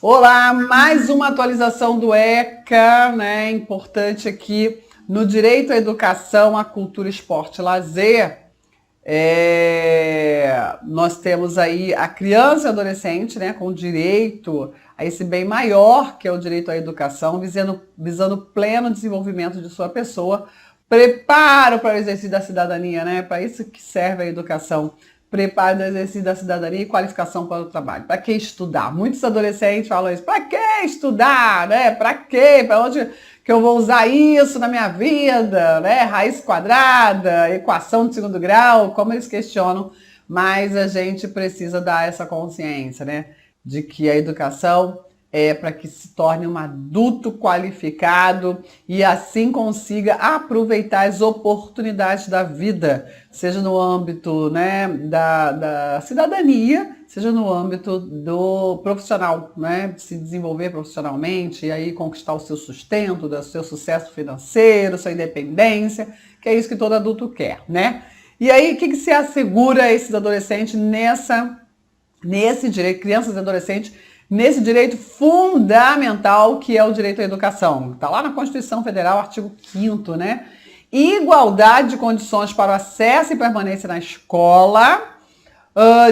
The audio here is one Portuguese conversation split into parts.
Olá, mais uma atualização do ECA, né? Importante aqui no direito à educação, à cultura, esporte e lazer. Nós temos aí a criança e adolescente, né, com direito a esse bem maior que é o direito à educação, visando pleno desenvolvimento de sua pessoa, preparo para o exercício da cidadania, né? Para isso que serve a educação. Preparo do exercício da cidadania e qualificação para o trabalho. Para que estudar? Muitos adolescentes falam isso. Para que estudar? Né? Para quê? Para onde que eu vou usar isso na minha vida? Né? Raiz quadrada, equação de segundo grau, como eles questionam. Mas a gente precisa dar essa consciência, né? De que a educação é para que se torne um adulto qualificado e assim consiga aproveitar as oportunidades da vida, seja no âmbito, né, da cidadania, seja no âmbito do profissional, né, se desenvolver profissionalmente e aí conquistar o seu sustento, o seu sucesso financeiro, sua independência, que é isso que todo adulto quer, né? E aí, o que se assegura a esses adolescentes nesse direito, crianças e adolescentes, nesse direito fundamental que é o direito à educação? Está lá na Constituição Federal, artigo 5º, né? Igualdade de condições para o acesso e permanência na escola,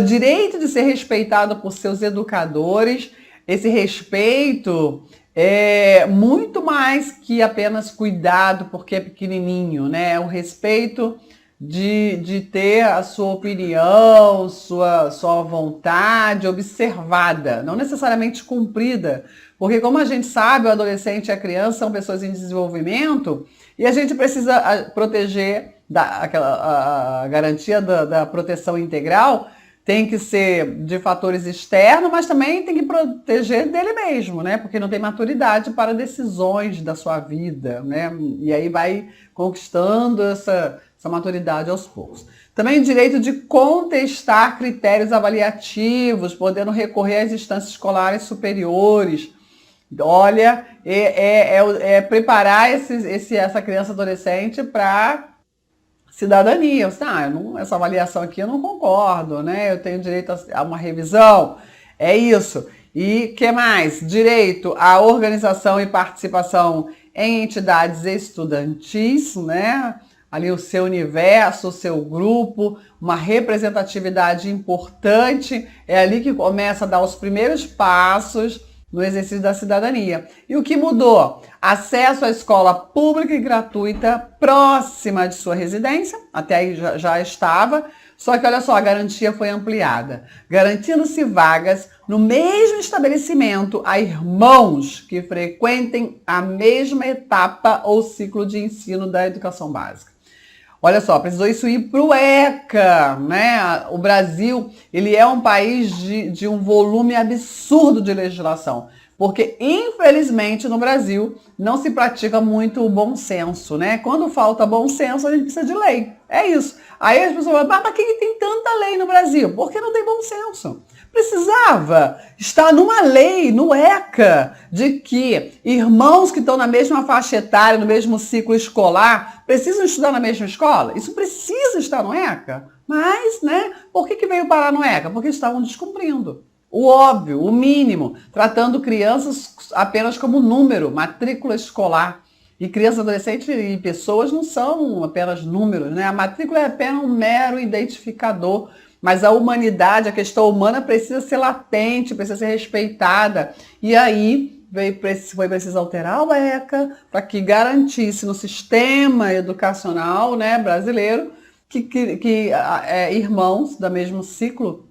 direito de ser respeitado por seus educadores. Esse respeito é muito mais que apenas cuidado porque é pequenininho, né? O respeito de ter a sua opinião, sua vontade observada, não necessariamente cumprida, porque como a gente sabe, o adolescente e a criança são pessoas em desenvolvimento e a gente precisa proteger a garantia da proteção integral tem que ser de fatores externos, mas também tem que proteger dele mesmo, né? Porque não tem maturidade para decisões da sua vida, né? E aí vai conquistando essa maturidade aos poucos. Também o direito de contestar critérios avaliativos, podendo recorrer às instâncias escolares superiores. Olha, preparar essa criança adolescente para cidadania. Essa avaliação aqui eu não concordo, né? Eu tenho direito a uma revisão. É isso. E que mais? Direito à organização e participação em entidades estudantis, né? Ali o seu universo, o seu grupo, uma representatividade importante. É ali que começa a dar os primeiros passos no exercício da cidadania. E o que mudou? Acesso à escola pública e gratuita próxima de sua residência, até aí já estava, só que olha só, a garantia foi ampliada, garantindo-se vagas no mesmo estabelecimento a irmãos que frequentem a mesma etapa ou ciclo de ensino da educação básica. Olha só, precisou isso ir para o ECA, né? O Brasil, ele é um país de um volume absurdo de legislação, porque infelizmente no Brasil não se pratica muito o bom senso, né? Quando falta bom senso, a gente precisa de lei. É isso. Aí as pessoas falam, mas por que tem tanta lei no Brasil? Porque não tem bom senso. Precisava estar numa lei, no ECA, de que irmãos que estão na mesma faixa etária, no mesmo ciclo escolar, precisam estudar na mesma escola? Isso precisa estar no ECA. Mas, né, por que veio parar no ECA? Porque estavam descumprindo o óbvio, o mínimo, tratando crianças apenas como número, matrícula escolar. E crianças, adolescentes e pessoas não são apenas números, né? A matrícula é apenas um mero identificador, mas a humanidade, a questão humana precisa ser latente, precisa ser respeitada. E aí foi preciso alterar o ECA para que garantisse no sistema educacional, né, brasileiro que irmãos do mesmo ciclo,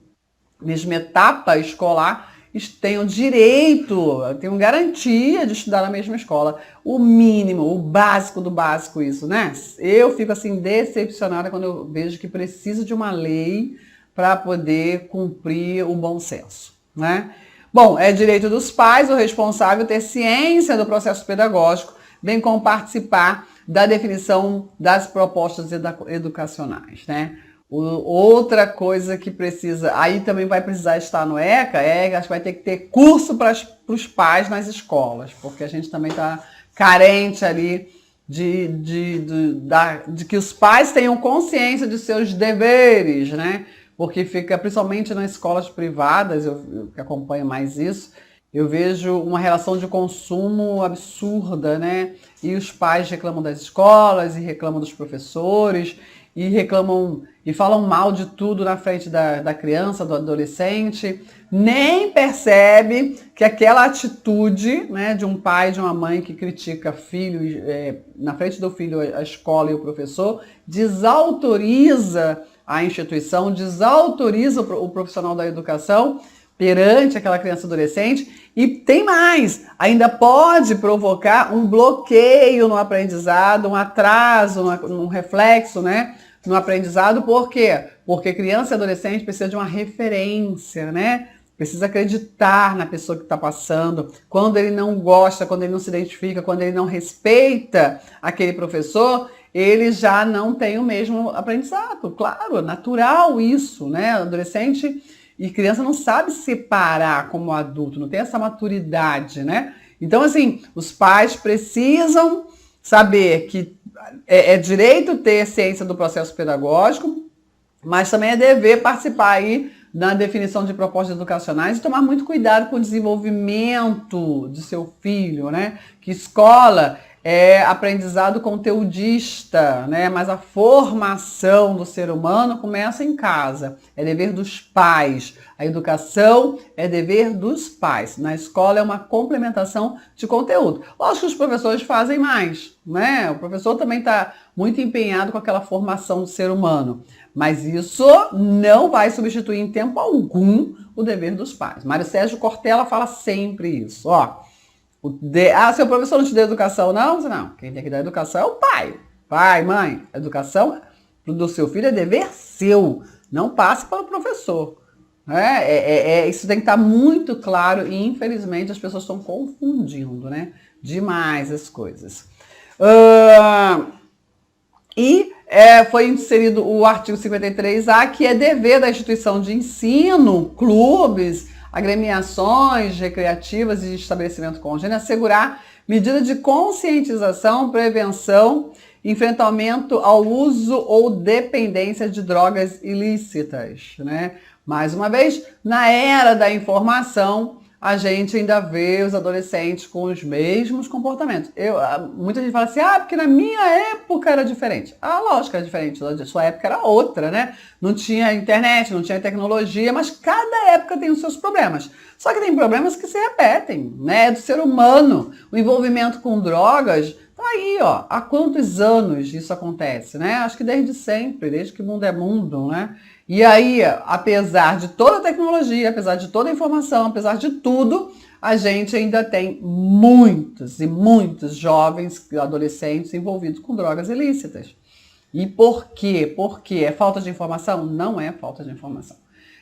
mesma etapa escolar, tenham direito, tenham garantia de estudar na mesma escola. O mínimo, o básico do básico isso, né? Eu fico assim decepcionada quando eu vejo que precisa de uma lei para poder cumprir o bom senso, né? Bom, é direito dos pais, o responsável, ter ciência do processo pedagógico, bem como participar da definição das propostas educacionais, né? Outra coisa que precisa, aí também vai precisar estar no ECA, acho que vai ter que ter curso para os pais nas escolas, porque a gente também está carente ali de que os pais tenham consciência de seus deveres, né? Porque fica, principalmente nas escolas privadas, eu que acompanho mais isso, Eu vejo uma relação de consumo absurda, né? E os pais reclamam das escolas, e reclamam dos professores, e reclamam e falam mal de tudo na frente da criança, do adolescente, nem percebe que aquela atitude, né, de um pai, de uma mãe que critica filho, na frente do filho, a escola e o professor, desautoriza a instituição, desautoriza o profissional da educação perante aquela criança e adolescente, e tem mais, ainda pode provocar um bloqueio no aprendizado, um atraso, um reflexo, né, no aprendizado. Por quê? Porque criança e adolescente precisa de uma referência, né? Precisa acreditar na pessoa que está passando. Quando ele não gosta, quando ele não se identifica, quando ele não respeita aquele professor, ele já não tem o mesmo aprendizado. Claro, natural isso, né? Adolescente e criança não sabe separar como adulto, não tem essa maturidade, né? Então, assim, os pais precisam saber que é direito ter ciência do processo pedagógico, mas também é dever participar aí na definição de propostas educacionais e tomar muito cuidado com o desenvolvimento de seu filho, né? Que escola é aprendizado conteudista, né? Mas a formação do ser humano começa em casa. É dever dos pais. A educação é dever dos pais. Na escola é uma complementação de conteúdo. Lógico que os professores fazem mais, né? O professor também está muito empenhado com aquela formação do ser humano. Mas isso não vai substituir em tempo algum o dever dos pais. Mário Sérgio Cortella fala sempre isso. Ó, seu professor não te deu educação, não? Não, quem tem que dar educação é o pai. Pai, mãe, a educação do seu filho é dever seu. Não passe para o professor. Isso tem que estar muito claro e, infelizmente, as pessoas estão confundindo, né? Demais as coisas. Foi inserido o artigo 53A, que é dever da instituição de ensino, clubes, agremiações recreativas e estabelecimento congênero, assegurar medidas de conscientização, prevenção, enfrentamento ao uso ou dependência de drogas ilícitas, né? Mais uma vez, na era da informação, a gente ainda vê os adolescentes com os mesmos comportamentos. Muita gente fala assim, porque na minha época era diferente. Lógico, era diferente, a sua época era outra, né? Não tinha internet, não tinha tecnologia, mas cada época tem os seus problemas. Só que tem problemas que se repetem, né? É do ser humano. O envolvimento com drogas, tá aí, ó. Há quantos anos isso acontece, né? Acho que desde sempre, desde que o mundo é mundo, né? E aí, apesar de toda a tecnologia, apesar de toda a informação, apesar de tudo, a gente ainda tem muitos e muitos jovens, adolescentes envolvidos com drogas ilícitas. E por quê? Porque é falta de informação? Não é falta de informação.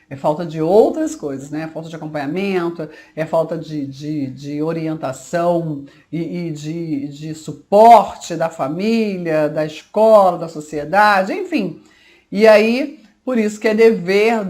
É falta de outras coisas, né? É falta de acompanhamento, é falta de orientação e de suporte da família, da escola, da sociedade, enfim. E aí, por isso que é dever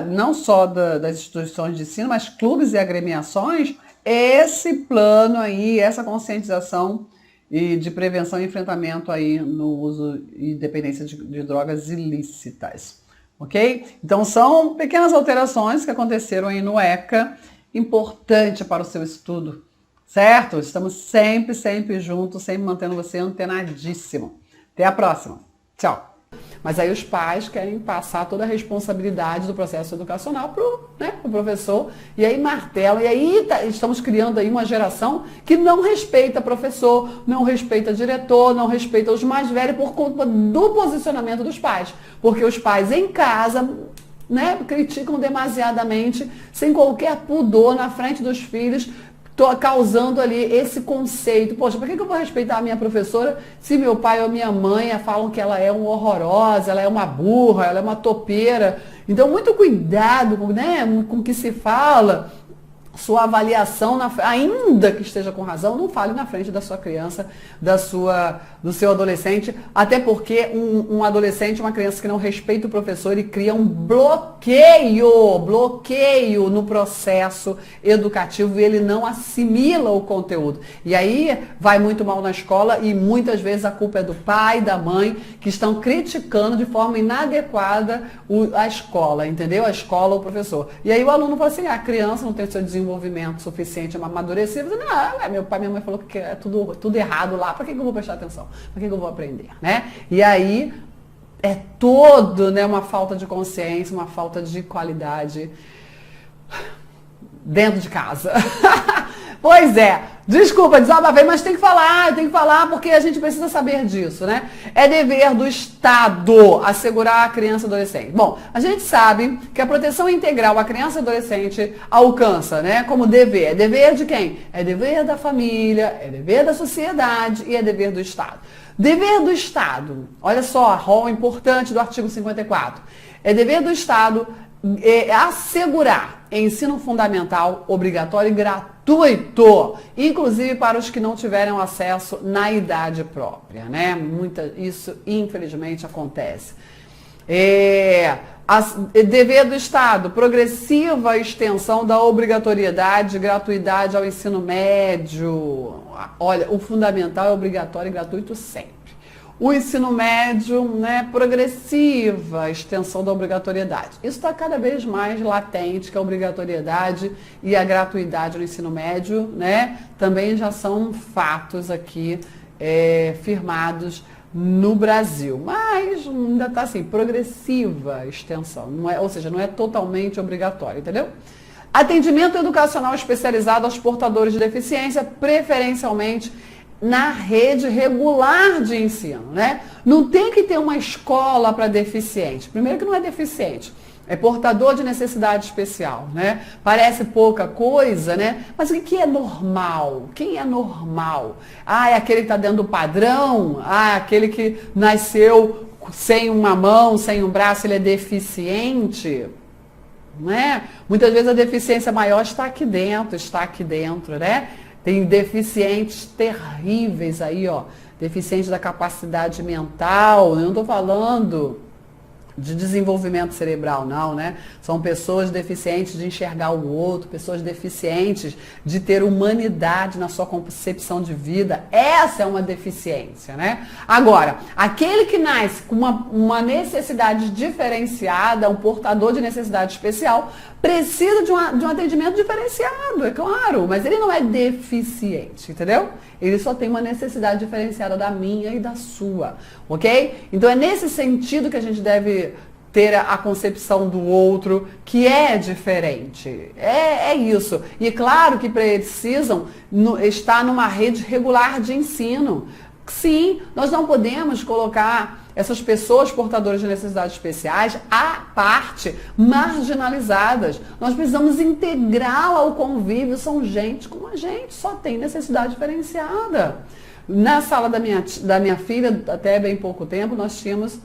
não só das instituições de ensino, mas clubes e agremiações, esse plano aí, essa conscientização e de prevenção e enfrentamento aí no uso e dependência de drogas ilícitas. Ok? Então são pequenas alterações que aconteceram aí no ECA, importante para o seu estudo, certo? Estamos sempre, sempre juntos, sempre mantendo você antenadíssimo. Até a próxima. Tchau! Mas aí os pais querem passar toda a responsabilidade do processo educacional pro professor, e aí martelam, e aí estamos criando aí uma geração que não respeita professor, não respeita diretor, não respeita os mais velhos por conta do posicionamento dos pais. Porque os pais em casa, né, criticam demasiadamente, sem qualquer pudor na frente dos filhos, causando ali esse conceito. Poxa, por que eu vou respeitar a minha professora se meu pai ou minha mãe falam que ela é uma horrorosa, ela é uma burra, ela é uma topeira? Então, muito cuidado, né, com o que se fala. Sua avaliação, ainda que esteja com razão, não fale na frente da sua criança, do seu adolescente, até porque um adolescente, uma criança que não respeita o professor, ele cria um bloqueio no processo educativo e ele não assimila o conteúdo. E aí vai muito mal na escola e muitas vezes a culpa é do pai, da mãe, que estão criticando de forma inadequada a escola, entendeu? A escola ou o professor. E aí o aluno fala assim, a criança não tem o seu desenvolvimento desenvolvimento suficiente, amadurecido, não, meu pai e minha mãe falou que é tudo errado lá, para que eu vou prestar atenção? Para que eu vou aprender, né? E aí é todo, né, uma falta de consciência, uma falta de qualidade dentro de casa. Pois é, desculpa, desabafei, mas tem que falar porque a gente precisa saber disso, né? É dever do Estado assegurar a criança e adolescente. Bom, a gente sabe que a proteção integral à criança e adolescente alcança, né, como dever. É dever de quem? É dever da família, é dever da sociedade e é dever do Estado. Dever do Estado, olha só, rol importante do artigo 54. É dever do Estado assegurar ensino fundamental obrigatório e gratuito, inclusive para os que não tiveram acesso na idade própria, né? Isso infelizmente acontece. Dever do Estado, progressiva extensão da obrigatoriedade e gratuidade ao ensino médio. Olha, o fundamental é obrigatório e gratuito sempre. O ensino médio, né, progressiva extensão da obrigatoriedade. Isso está cada vez mais latente, que a obrigatoriedade e a gratuidade no ensino médio, né, também já são fatos aqui firmados no Brasil. Mas ainda está assim, progressiva extensão, ou seja, não é totalmente obrigatório, entendeu? Atendimento educacional especializado aos portadores de deficiência, preferencialmente na rede regular de ensino, né? Não tem que ter uma escola para deficiente. Primeiro que não é deficiente, é portador de necessidade especial, né? Parece pouca coisa, né? Mas o que é normal? Quem é normal? É aquele que está dentro do padrão? Aquele que nasceu sem uma mão, sem um braço, ele é deficiente? Né? Muitas vezes a deficiência maior está aqui dentro, né? Tem deficientes terríveis aí, ó. Deficientes da capacidade mental. Eu não estou falando de desenvolvimento cerebral, não, né? São pessoas deficientes de enxergar o outro, pessoas deficientes de ter humanidade na sua concepção de vida. Essa é uma deficiência, né? Agora, aquele que nasce com uma necessidade diferenciada, um portador de necessidade especial, precisa de um atendimento diferenciado, é claro, mas ele não é deficiente, entendeu? Ele só tem uma necessidade diferenciada da minha e da sua, ok? Então é nesse sentido que a gente deve ter a concepção do outro, que é diferente. É isso. E claro que precisam estar numa rede regular de ensino. Sim, nós não podemos colocar essas pessoas portadoras de necessidades especiais à parte, marginalizadas. Nós precisamos integrá-la ao convívio. São gente como a gente, só tem necessidade diferenciada. Na sala da minha filha, até bem pouco tempo, nós tínhamos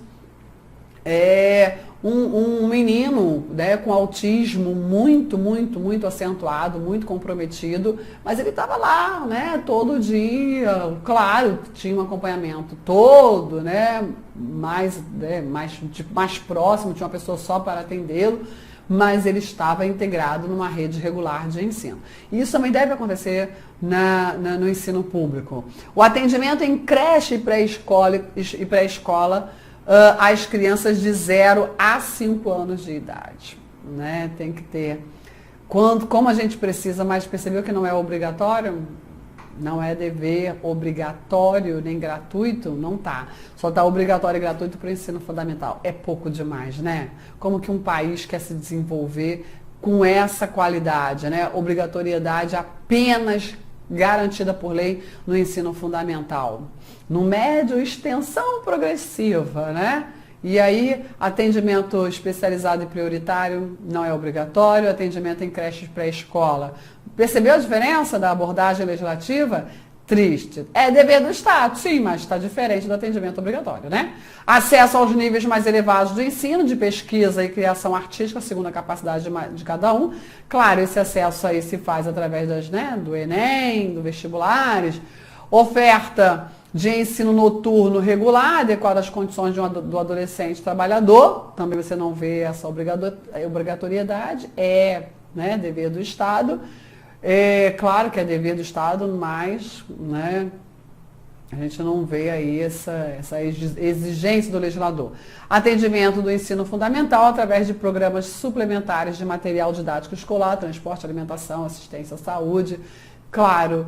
um menino, né, com autismo muito acentuado, muito comprometido, mas ele estava lá, né, todo dia, claro, tinha um acompanhamento todo, né, mais próximo, tinha uma pessoa só para atendê-lo, mas ele estava integrado numa rede regular de ensino. E isso também deve acontecer no ensino público. O atendimento em creche e pré-escola às crianças de 0 a 5 anos de idade, né? Tem que ter. Como a gente precisa, mas percebeu que não é obrigatório? Não é dever obrigatório nem gratuito? Não tá. Só tá obrigatório e gratuito para o ensino fundamental. É pouco demais, né? Como que um país quer se desenvolver com essa qualidade, né? Obrigatoriedade apenas garantida por lei no ensino fundamental. No médio, extensão progressiva, né? E aí, atendimento especializado e prioritário não é obrigatório, atendimento em creche pré-escola. Percebeu a diferença da abordagem legislativa? Triste. É dever do Estado, sim, mas está diferente do atendimento obrigatório, né? Acesso aos níveis mais elevados do ensino, de pesquisa e criação artística, segundo a capacidade de cada um. Claro, esse acesso aí se faz através do Enem, do vestibulares. Oferta de ensino noturno regular, adequado às condições do adolescente trabalhador. Também você não vê essa obrigatoriedade, né, dever do Estado. É claro que é dever do Estado, mas, né, A gente não vê aí essa exigência do legislador. Atendimento do ensino fundamental através de programas suplementares de material didático escolar, transporte, alimentação, assistência à saúde. Claro,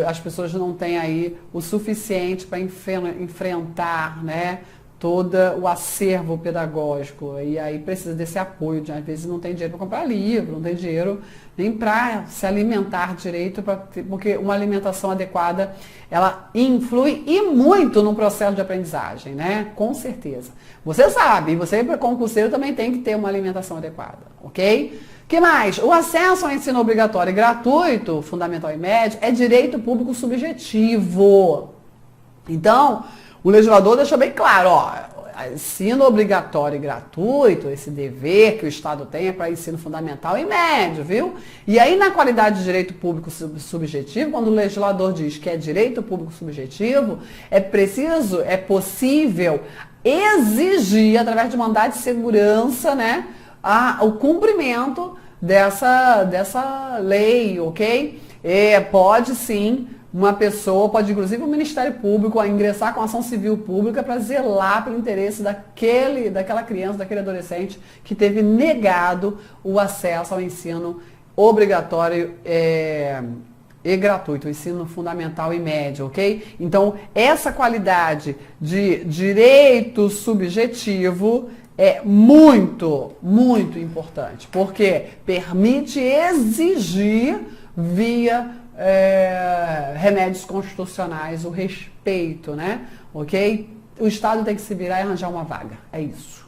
as pessoas não têm aí o suficiente para enfrentar, né, todo o acervo pedagógico. E aí precisa desse apoio. Às vezes não tem dinheiro para comprar livro, não tem dinheiro nem para se alimentar direito, porque uma alimentação adequada, ela influi e muito no processo de aprendizagem, né? Com certeza. Você sabe, você concurseiro também tem que ter uma alimentação adequada, ok? Que mais? O acesso ao ensino obrigatório e gratuito, fundamental e médio, é direito público subjetivo. Então, o legislador deixou bem claro, ó, ensino obrigatório e gratuito, esse dever que o Estado tem é para ensino fundamental e médio, viu? E aí, na qualidade de direito público subjetivo, quando o legislador diz que é direito público subjetivo, é possível exigir, através de mandado de segurança, né, o cumprimento dessa lei, ok? Pode sim. Uma pessoa pode, inclusive, o Ministério Público, ingressar com ação civil pública para zelar pelo interesse daquela criança, daquele adolescente que teve negado o acesso ao ensino obrigatório e gratuito, o ensino fundamental e médio, ok? Então, essa qualidade de direito subjetivo é muito, muito importante, porque permite exigir via remédios constitucionais, o respeito, né? Ok? O Estado tem que se virar e arranjar uma vaga. É isso.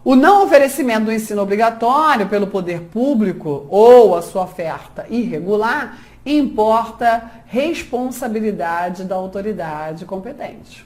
O não oferecimento do ensino obrigatório pelo poder público ou a sua oferta irregular importa responsabilidade da autoridade competente.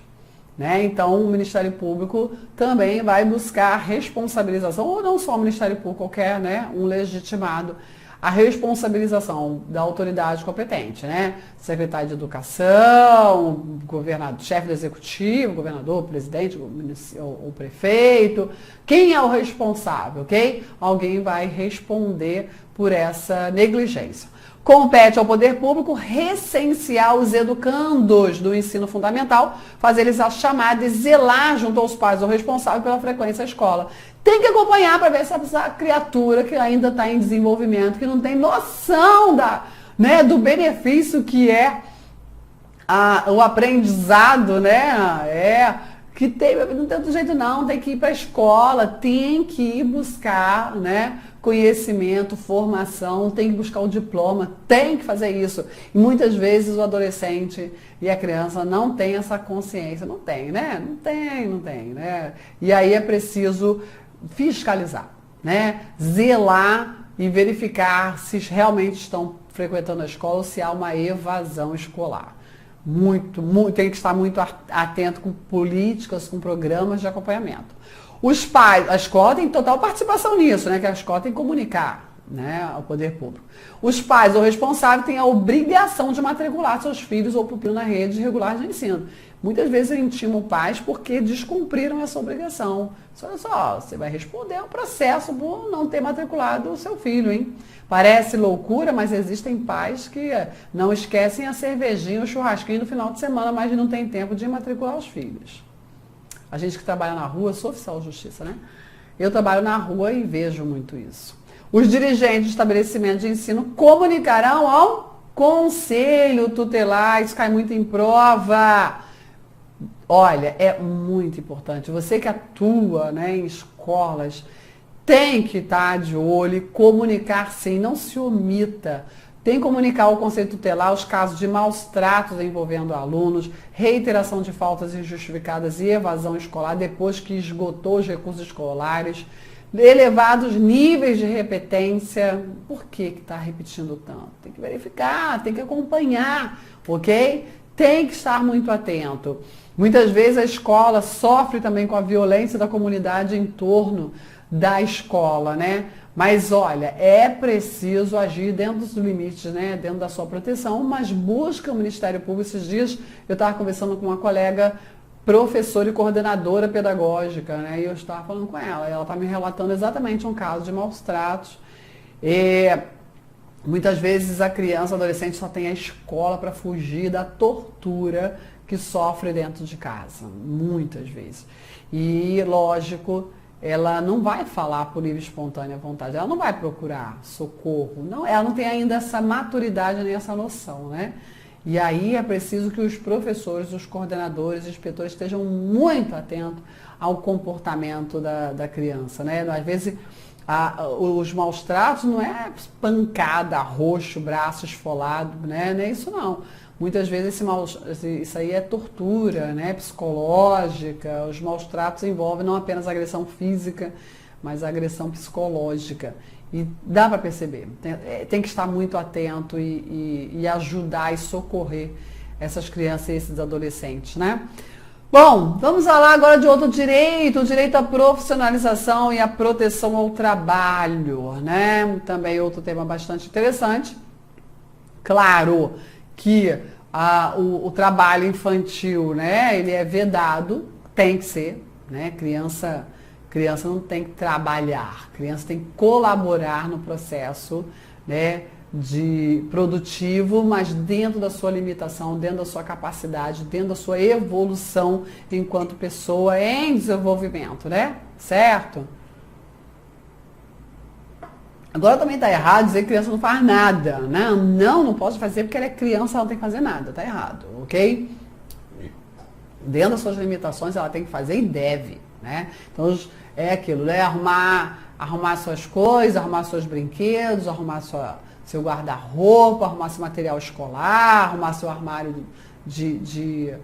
Né? Então, o Ministério Público também vai buscar responsabilização, ou não só o Ministério Público, qualquer, né, um legitimado, a responsabilização da autoridade competente, né? Secretário de Educação, governador, chefe do executivo, governador, presidente, o prefeito. Quem é o responsável, ok? Alguém vai responder por essa negligência. Compete ao poder público recensear os educandos do ensino fundamental, fazer eles a chamada e zelar junto aos pais ou responsável pela frequência à escola. Tem que acompanhar para ver se essa criatura que ainda está em desenvolvimento, que não tem noção do benefício que é o aprendizado, né? Que não tem outro jeito não, tem que ir para a escola, tem que ir buscar, né, conhecimento, formação, tem que buscar o diploma, tem que fazer isso. E muitas vezes o adolescente e a criança não tem essa consciência, não tem, né? Não tem, né? E aí é preciso fiscalizar, né? Zelar e verificar se realmente estão frequentando a escola ou se há uma evasão escolar. Tem que estar muito atento com políticas, com programas de acompanhamento. Os pais, a escola tem total participação nisso, né? Que a escola tem que comunicar, né, ao poder público. Os pais ou responsáveis têm a obrigação de matricular seus filhos ou pupilos na rede regular de ensino. Muitas vezes intimam pais porque descumpriram essa obrigação. Olha só, você vai responder ao processo por não ter matriculado o seu filho, hein? Parece loucura, mas existem pais que não esquecem a cervejinha, o churrasquinho no final de semana, mas não tem tempo de matricular os filhos. A gente que trabalha na rua, sou oficial de justiça, né? Eu trabalho na rua e vejo muito isso. Os dirigentes de estabelecimento de ensino comunicarão ao conselho tutelar, isso cai muito em prova. Olha, é muito importante. Você que atua, né, em escolas, tem que estar de olho e comunicar sim, não se omita. Tem que comunicar ao Conselho Tutelar os casos de maus tratos envolvendo alunos, reiteração de faltas injustificadas e evasão escolar depois que esgotou os recursos escolares, elevados níveis de repetência. Por que está repetindo tanto? Tem que verificar, tem que acompanhar, ok? Tem que estar muito atento. Muitas vezes a escola sofre também com a violência da comunidade em torno da escola, né? Mas olha, é preciso agir dentro dos limites, né? Dentro da sua proteção, mas busca o Ministério Público. Esses dias eu estava conversando com uma colega professora e coordenadora pedagógica, né? E eu estava falando com ela, e ela está me relatando exatamente um caso de maus tratos. Muitas vezes a criança, adolescente só tem a escola para fugir da tortura que sofre dentro de casa, muitas vezes. E, lógico, ela não vai falar por livre e espontânea vontade, ela não vai procurar socorro, não, ela não tem ainda essa maturidade nem essa noção, né? E aí é preciso que os professores, os coordenadores, os inspetores estejam muito atentos ao comportamento da criança, né? Às vezes os maus tratos não é pancada, roxo, braço esfolado, né? Não é isso não. Muitas vezes isso aí é tortura, né? Psicológica. Os maus tratos envolvem não apenas agressão física, mas agressão psicológica. E dá para perceber. Tem que estar muito atento e ajudar e socorrer essas crianças e esses adolescentes, né? Bom, vamos falar agora de outro direito, o direito à profissionalização e à proteção ao trabalho, né? Também outro tema bastante interessante. Claro que o trabalho infantil, né, ele é vedado, tem que ser, né? Criança não tem que trabalhar, criança tem que colaborar no processo, né, de produtivo, mas dentro da sua limitação, dentro da sua capacidade, dentro da sua evolução enquanto pessoa em desenvolvimento, né? Certo? Agora também está errado dizer que criança não faz nada, né? Não pode fazer porque ela é criança, ela não tem que fazer nada, tá errado, ok? Dentro das suas limitações ela tem que fazer e deve, né? Então é aquilo, né? Arrumar suas coisas, arrumar seus brinquedos, arrumar seu guarda-roupa, arrumar seu material escolar, arrumar seu armário de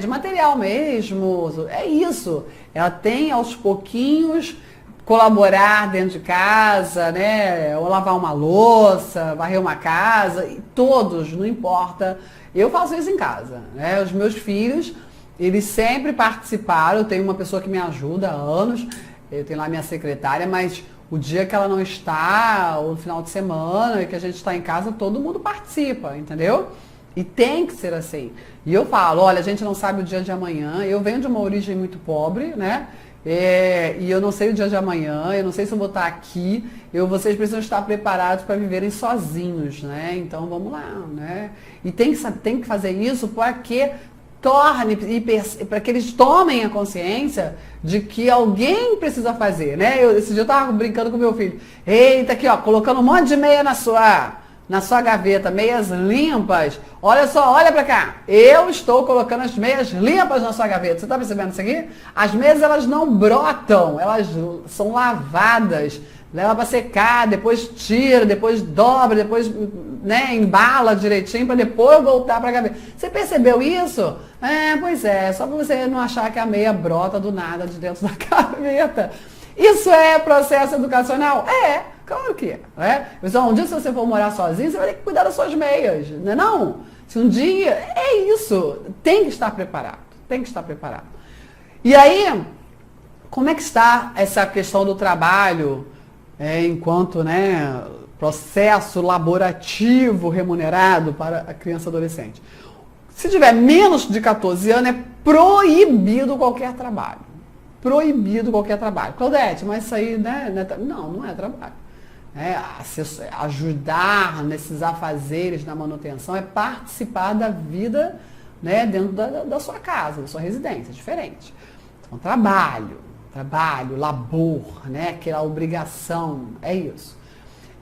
material mesmo. É isso. Ela tem aos pouquinhos colaborar dentro de casa, né? Ou lavar uma louça, varrer uma casa, e todos, não importa. Eu faço isso em casa, né? Os meus filhos, eles sempre participaram. Eu tenho uma pessoa que me ajuda há anos, eu tenho lá minha secretária, mas o dia que ela não está, ou no final de semana, que a gente está em casa, todo mundo participa, entendeu? E tem que ser assim. E eu falo, olha, a gente não sabe o dia de amanhã, eu venho de uma origem muito pobre, né? E eu não sei o dia de amanhã, eu não sei se eu vou estar aqui, vocês precisam estar preparados para viverem sozinhos, né? Então vamos lá, né? E tem que fazer isso para que para que eles tomem a consciência de que alguém precisa fazer, né? Esse dia eu estava brincando com meu filho. Eita, aqui ó, colocando um monte de meia na sua gaveta, meias limpas. Olha só, olha pra cá. Eu estou colocando as meias limpas na sua gaveta. Você tá percebendo isso aqui? As meias, elas não brotam, elas são lavadas. Leva para secar, depois tira, depois dobra, depois, né, embala direitinho para depois voltar para a gaveta. Você percebeu isso? Pois é, só para você não achar que a meia brota do nada de dentro da gaveta. Isso é processo educacional? É, claro que é. Então, um dia se você for morar sozinho, você vai ter que cuidar das suas meias, não é não? Se um dia, é isso, tem que estar preparado, tem que estar preparado. E aí, como é que está essa questão do trabalho? Enquanto, né, processo laborativo remunerado para a criança e adolescente. Se tiver menos de 14 anos, é proibido qualquer trabalho. Proibido qualquer trabalho. Claudete, mas isso aí, né? Não é trabalho. Ajudar nesses afazeres na manutenção é participar da vida, né, dentro da sua casa, da sua residência, é diferente. Então, trabalho, labor, né? Aquela obrigação, é isso.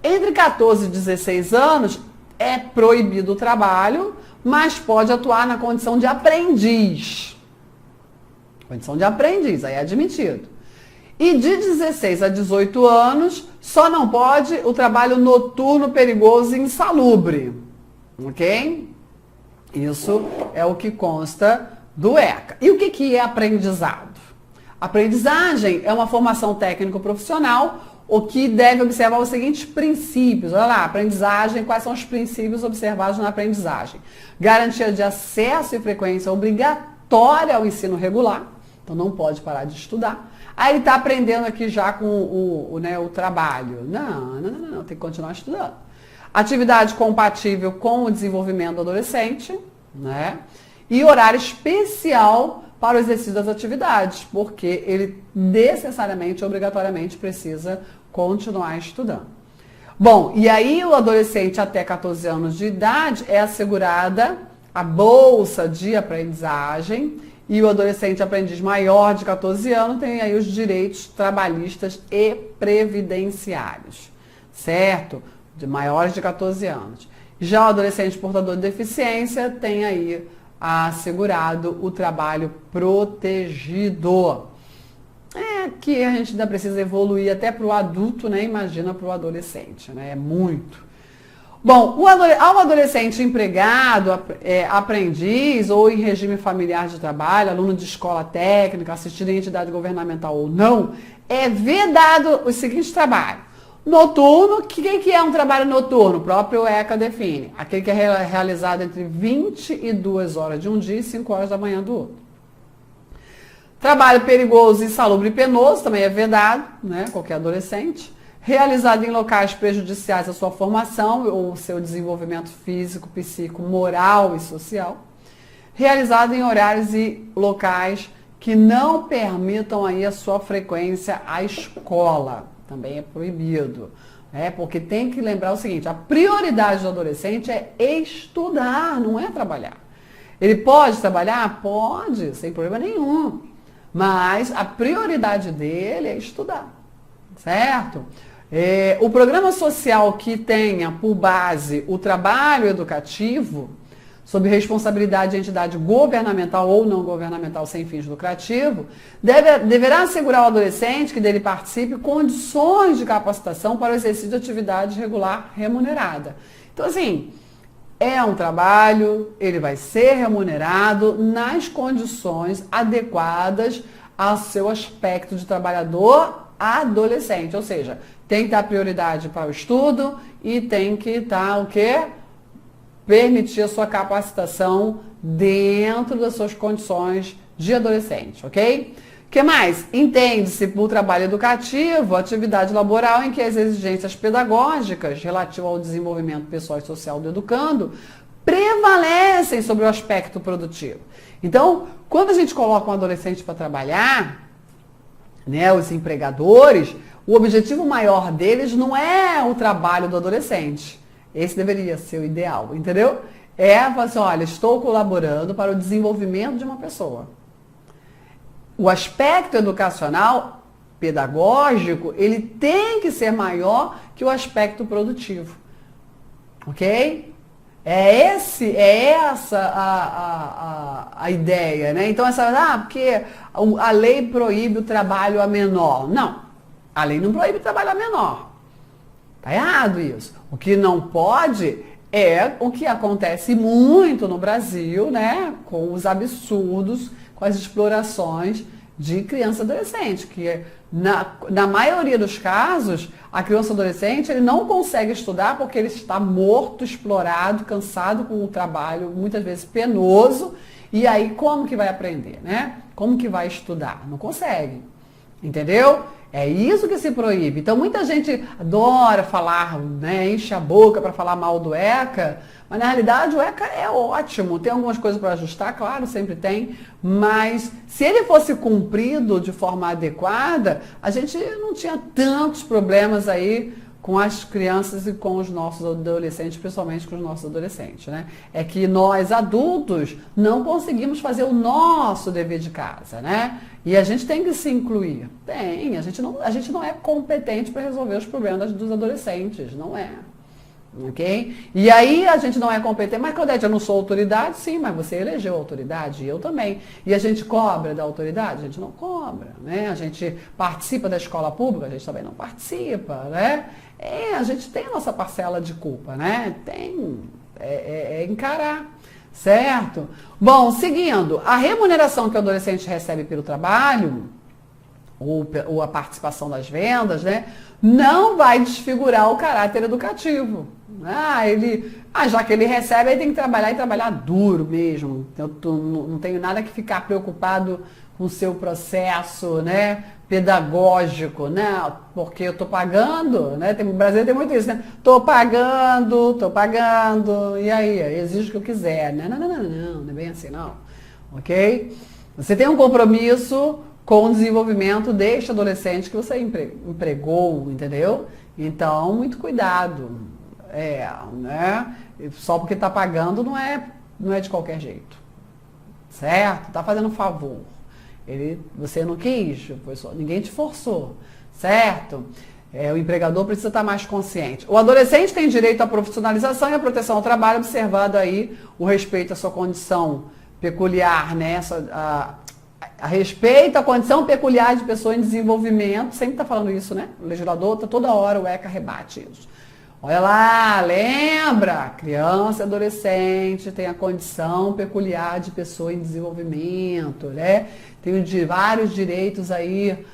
Entre 14 e 16 anos é proibido o trabalho, mas pode atuar na condição de aprendiz. Condição de aprendiz, aí é admitido. E de 16 a 18 anos, só não pode o trabalho noturno, perigoso e insalubre. Ok? Isso é o que consta do ECA. E o que é aprendizado? Aprendizagem é uma formação técnico-profissional, o que deve observar os seguintes princípios. Olha lá, aprendizagem, quais são os princípios observados na aprendizagem? Garantia de acesso e frequência obrigatória ao ensino regular, então não pode parar de estudar. Aí ele está aprendendo aqui já com o trabalho. Não, tem que continuar estudando. Atividade compatível com o desenvolvimento do adolescente, né? E horário especial para o exercício das atividades, porque ele necessariamente, obrigatoriamente, precisa continuar estudando. Bom, e aí o adolescente até 14 anos de idade é assegurada a bolsa de aprendizagem e o adolescente aprendiz maior de 14 anos tem aí os direitos trabalhistas e previdenciários, certo? De maiores de 14 anos. Já o adolescente portador de deficiência tem aí assegurado o trabalho protegido. Que a gente ainda precisa evoluir até para o adulto, né? Imagina para o adolescente, né? É muito. Bom, ao adolescente empregado, aprendiz ou em regime familiar de trabalho, aluno de escola técnica, assistido em entidade governamental ou não, é vedado os seguintes trabalhos. Noturno, que é um trabalho noturno? O próprio ECA define. Aquele que é realizado entre 22 horas de um dia e 5 horas da manhã do outro. Trabalho perigoso, insalubre e penoso, também é vedado, né? Qualquer adolescente. Realizado em locais prejudiciais à sua formação ou seu desenvolvimento físico, psíquico, moral e social. Realizado em horários e locais que não permitam aí a sua frequência à escola. Também é proibido. Porque tem que lembrar o seguinte, a prioridade do adolescente é estudar, não é trabalhar. Ele pode trabalhar? Pode, sem problema nenhum. Mas a prioridade dele é estudar, certo? O programa social que tenha por base o trabalho educativo, sob responsabilidade de entidade governamental ou não governamental sem fins lucrativos, deverá assegurar ao adolescente que dele participe condições de capacitação para o exercício de atividade regular remunerada. Então, assim, é um trabalho, ele vai ser remunerado nas condições adequadas ao seu aspecto de trabalhador adolescente. Ou seja, tem que dar prioridade para o estudo e tem que dar o quê? Permitir a sua capacitação dentro das suas condições de adolescente, ok? O que mais? Entende-se por trabalho educativo, atividade laboral em que as exigências pedagógicas relativas ao desenvolvimento pessoal e social do educando prevalecem sobre o aspecto produtivo. Então, quando a gente coloca um adolescente para trabalhar, né, os empregadores, o objetivo maior deles não é o trabalho do adolescente. Esse deveria ser o ideal, entendeu? Falar assim, olha, estou colaborando para o desenvolvimento de uma pessoa. O aspecto educacional, pedagógico, ele tem que ser maior que o aspecto produtivo. Ok? É essa a ideia, né? Então, porque a lei proíbe o trabalho a menor. Não, a lei não proíbe o trabalho a menor. Tá errado isso. O que não pode é o que acontece muito no Brasil, né? Com os absurdos, com as explorações de criança e adolescente, que na maioria dos casos, a criança e adolescente ele não consegue estudar porque ele está morto, explorado, cansado com o trabalho, muitas vezes penoso, e aí como que vai aprender, né? Como que vai estudar? Não consegue, entendeu? É isso que se proíbe. Então muita gente adora falar, né, enche a boca para falar mal do ECA, mas na realidade o ECA é ótimo. Tem algumas coisas para ajustar, claro, sempre tem, mas se ele fosse cumprido de forma adequada, a gente não tinha tantos problemas aí com as crianças e com os nossos adolescentes, principalmente com os nossos adolescentes, né? É que nós adultos não conseguimos fazer o nosso dever de casa, né? E a gente tem que se incluir. A gente não é competente para resolver os problemas dos adolescentes, não é. Ok? E aí a gente não é competente, mas Claudete, eu não sou autoridade? Sim, mas você elegeu a autoridade, e eu também. E a gente cobra da autoridade? A gente não cobra, né? A gente participa da escola pública? A gente também não participa, né? A gente tem a nossa parcela de culpa, né? É encarar, certo? Bom, seguindo, a remuneração que o adolescente recebe pelo trabalho, ou a participação das vendas, né? Não vai desfigurar o caráter educativo. Já que ele recebe, ele tem que trabalhar e trabalhar duro mesmo. Eu não tenho nada que ficar preocupado com o seu processo, né, pedagógico, né? Porque eu estou pagando, né? O Brasil tem muito isso, né? Estou pagando, e aí, exijo o que eu quiser, né? Não é bem assim, não. Ok? Você tem um compromisso com o desenvolvimento deste adolescente que você empregou, entendeu? Então, muito cuidado. Né? Só porque tá pagando não é de qualquer jeito. Certo? Tá fazendo um favor. Você não quis, ninguém te forçou. Certo? O empregador precisa estar mais consciente. O adolescente tem direito à profissionalização e à proteção ao trabalho, observado aí o respeito à sua condição peculiar, né? A respeito à condição peculiar de pessoa em desenvolvimento, sempre está falando isso, né? O legislador tá toda hora, o ECA rebate isso. Olha lá, lembra? Criança e adolescente tem a condição peculiar de pessoa em desenvolvimento, né? Tem vários direitos aí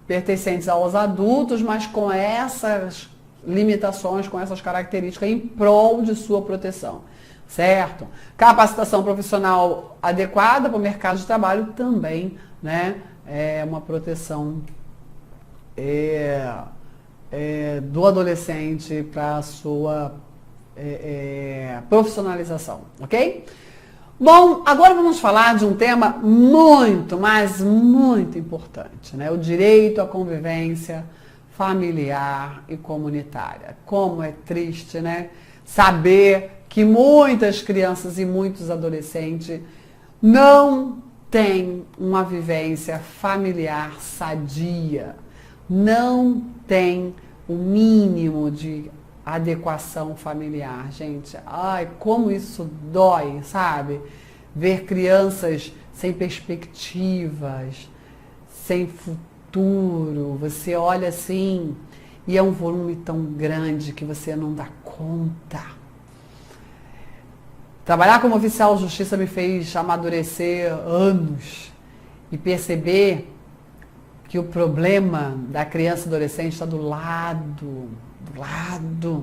pertencentes aos adultos, mas com essas limitações, com essas características em prol de sua proteção, certo? Capacitação profissional adequada para o mercado de trabalho também, né? É uma proteção do adolescente para a sua profissionalização, ok? Bom, agora vamos falar de um tema muito, mas muito importante, né? O direito à convivência familiar e comunitária. Como é triste, né? Saber que muitas crianças e muitos adolescentes não têm uma vivência familiar sadia, não têm o mínimo de adequação familiar, gente. Ai, como isso dói, sabe? Ver crianças sem perspectivas, sem futuro. Você olha assim e é um volume tão grande que você não dá conta. Trabalhar como oficial de justiça me fez amadurecer anos e perceber que o problema da criança e adolescente está do lado,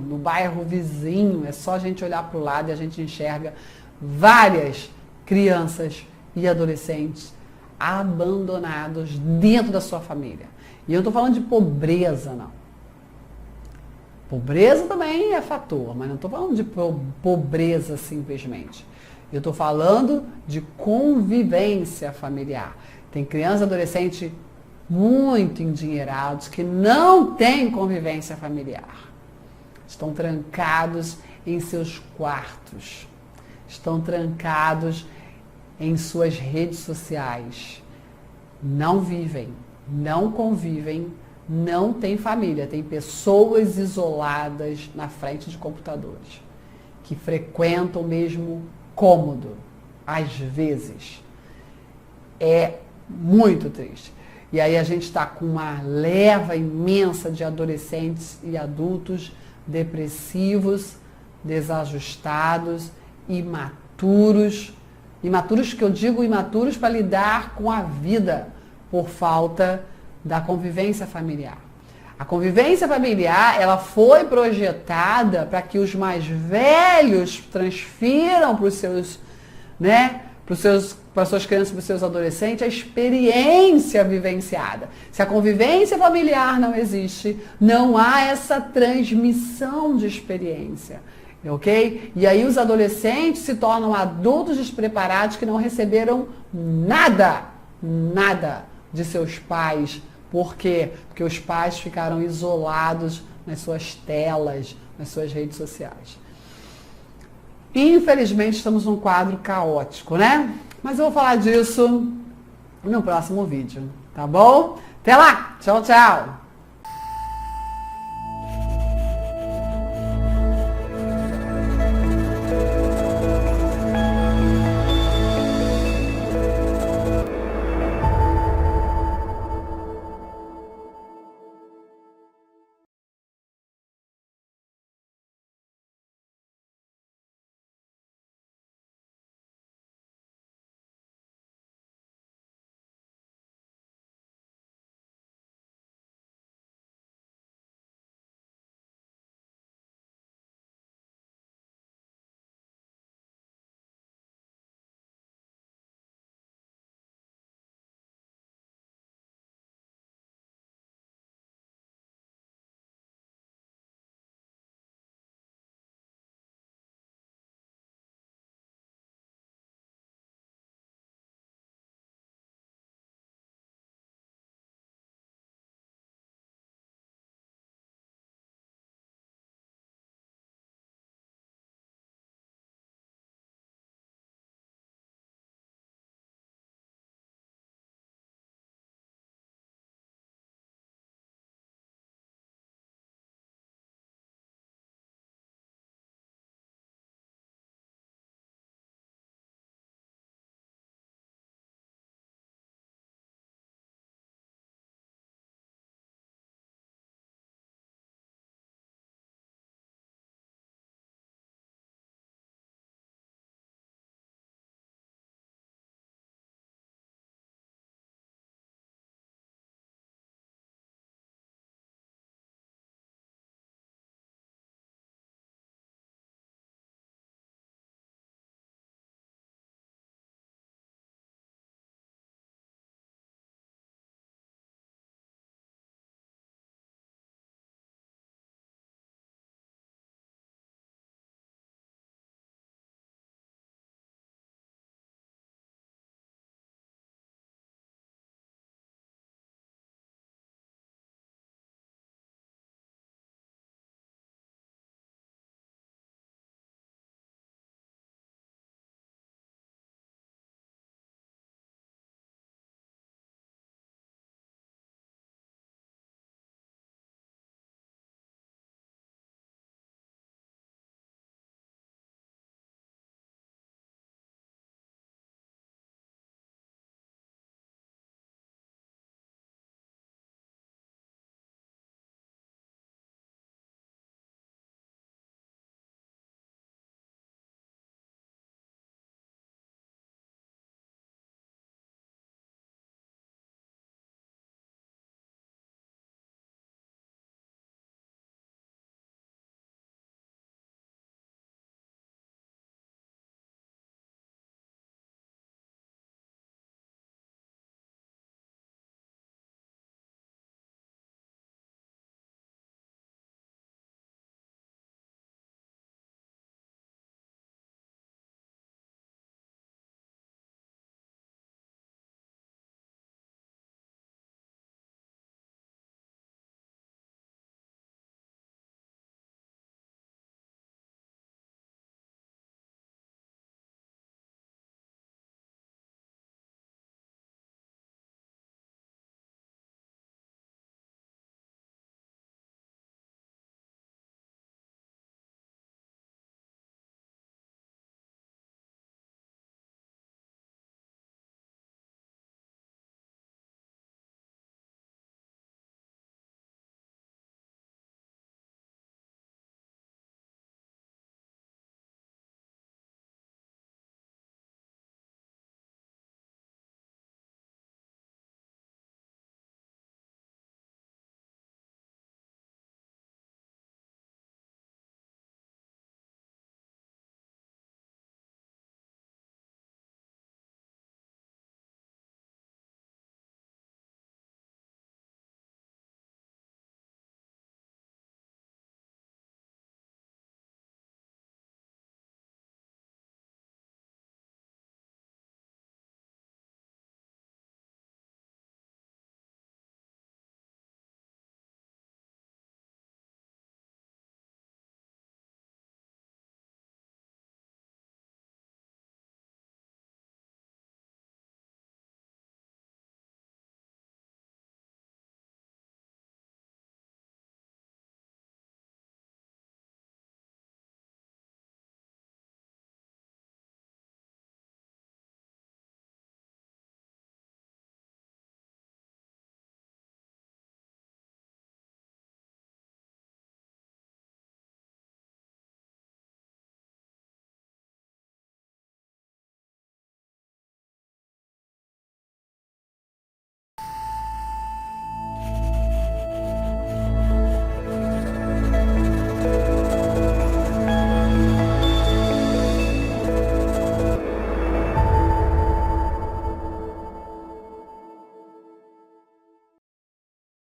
no bairro vizinho. É só a gente olhar para o lado e a gente enxerga várias crianças e adolescentes abandonados dentro da sua família. E eu não estou falando de pobreza, não. Pobreza também é fator, mas não estou falando de pobreza simplesmente. Eu estou falando de convivência familiar. Tem criança e adolescente muito endinheirados que não têm convivência familiar. Estão trancados em seus quartos. Estão trancados em suas redes sociais. Não vivem, não convivem, não têm família. Tem pessoas isoladas na frente de computadores que frequentam o mesmo cômodo, às vezes. É muito triste. E aí a gente está com uma leva imensa de adolescentes e adultos depressivos, desajustados, imaturos. Imaturos que eu digo imaturos para lidar com a vida por falta da convivência familiar. A convivência familiar, ela foi projetada para que os mais velhos transfiram para os seus, né, para suas crianças, para os seus adolescentes, a experiência vivenciada. Se a convivência familiar não existe, não há essa transmissão de experiência, ok? E aí os adolescentes se tornam adultos despreparados que não receberam nada de seus pais. Por quê? Porque os pais ficaram isolados nas suas telas, nas suas redes sociais. Infelizmente, estamos num quadro caótico, né? Mas eu vou falar disso no próximo vídeo, tá bom? Até lá! Tchau, tchau!